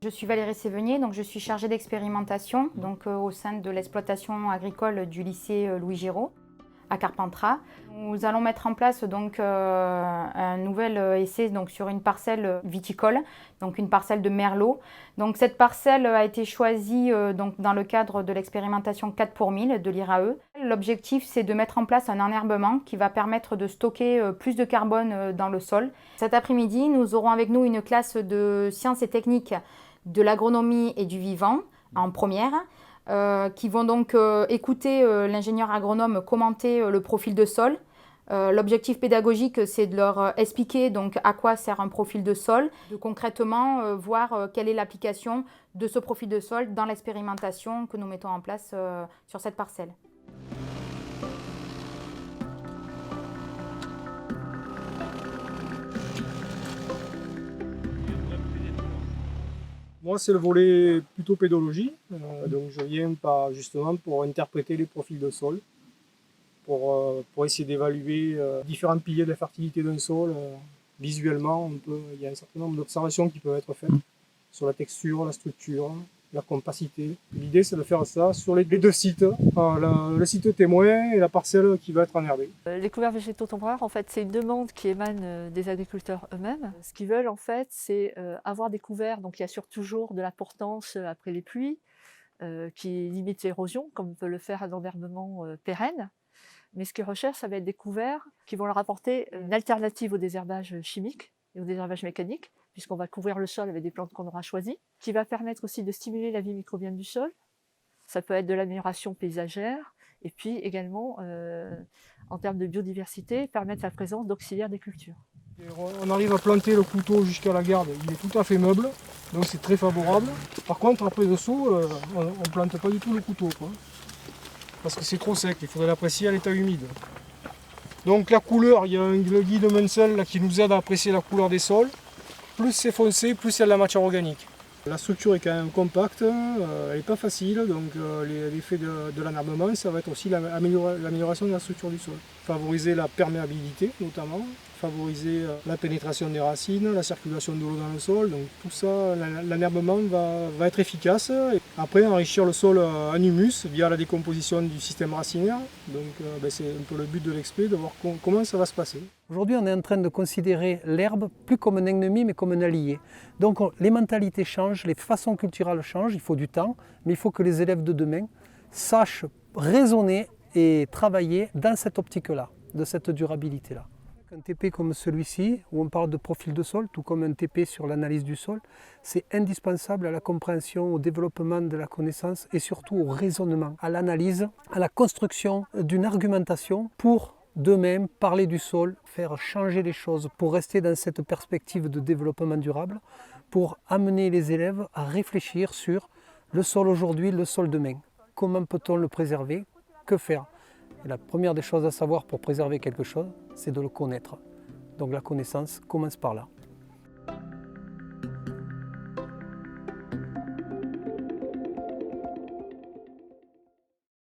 Je suis Valérie Sévenier, donc je suis chargée d'expérimentation au sein de l'exploitation agricole du lycée Louis Giraud à Carpentras. Nous allons mettre en place un nouvel essai sur une parcelle viticole, donc une parcelle de merlot. Donc cette parcelle a été choisie dans le cadre de l'expérimentation 4 pour 1000 de l'IRAE. L'objectif, c'est de mettre en place un enherbement qui va permettre de stocker plus de carbone dans le sol. Cet après-midi, nous aurons avec nous une classe de sciences et techniques de l'agronomie et du vivant en première, qui vont donc écouter l'ingénieur agronome commenter le profil de sol. L'objectif pédagogique, c'est de leur expliquer à quoi sert un profil de sol, de concrètement voir quelle est l'application de ce profil de sol dans l'expérimentation que nous mettons en place sur cette parcelle. Moi, c'est le volet plutôt pédologie. Donc, je viens justement pour interpréter les profils de sol, pour essayer d'évaluer différents piliers de la fertilité d'un sol. Visuellement, il y a un certain nombre d'observations qui peuvent être faites sur la texture, la structure, la compacité. L'idée, c'est de faire ça sur les deux sites, le site témoin et la parcelle qui va être enherbée. Les couverts végétaux temporaires, en fait, c'est une demande qui émane des agriculteurs eux-mêmes. Ce qu'ils veulent, en fait, c'est avoir des couverts, donc qui assurent toujours de la portance après les pluies, qui limitent l'érosion, comme peut le faire un enherbement pérenne. Mais ce qu'ils recherchent, ça va être des couverts qui vont leur apporter une alternative au désherbage chimique et au désherbage mécanique, puisqu'on va couvrir le sol avec des plantes qu'on aura choisies, qui va permettre aussi de stimuler la vie microbienne du sol. Ça peut être de l'amélioration paysagère, et puis également, en termes de biodiversité, permettre la présence d'auxiliaires des cultures. On arrive à planter le couteau jusqu'à la garde, il est tout à fait meuble, donc c'est très favorable. Par contre, après dessous, on ne plante pas du tout le couteau, parce que c'est trop sec, il faudrait l'apprécier à l'état humide. Donc la couleur, il y a le guide Munsell là, qui nous aide à apprécier la couleur des sols. Plus c'est foncé, plus il y a de la matière organique. La structure est quand même compacte, elle n'est pas facile, donc l'effet de l'enherbement, ça va être aussi l'amélioration de la structure du sol. Favoriser la perméabilité notamment, favoriser la pénétration des racines, la circulation de l'eau dans le sol, donc tout ça, l'enherbement va être efficace. Et après, enrichir le sol en humus via la décomposition du système racinaire, donc c'est un peu le but de l'expé, de voir comment ça va se passer. Aujourd'hui, on est en train de considérer l'herbe plus comme un ennemi, mais comme un allié. Donc les mentalités changent, les façons culturelles changent, il faut du temps, mais il faut que les élèves de demain sachent raisonner et travailler dans cette optique-là, de cette durabilité-là. Un TP comme celui-ci, où on parle de profil de sol, tout comme un TP sur l'analyse du sol, c'est indispensable à la compréhension, au développement de la connaissance et surtout au raisonnement, à l'analyse, à la construction d'une argumentation pour demain parler du sol, faire changer les choses, pour rester dans cette perspective de développement durable, pour amener les élèves à réfléchir sur le sol aujourd'hui, le sol demain. Comment peut-on le préserver? Que faire? Et la première des choses à savoir pour préserver quelque chose, c'est de le connaître. Donc la connaissance commence par là.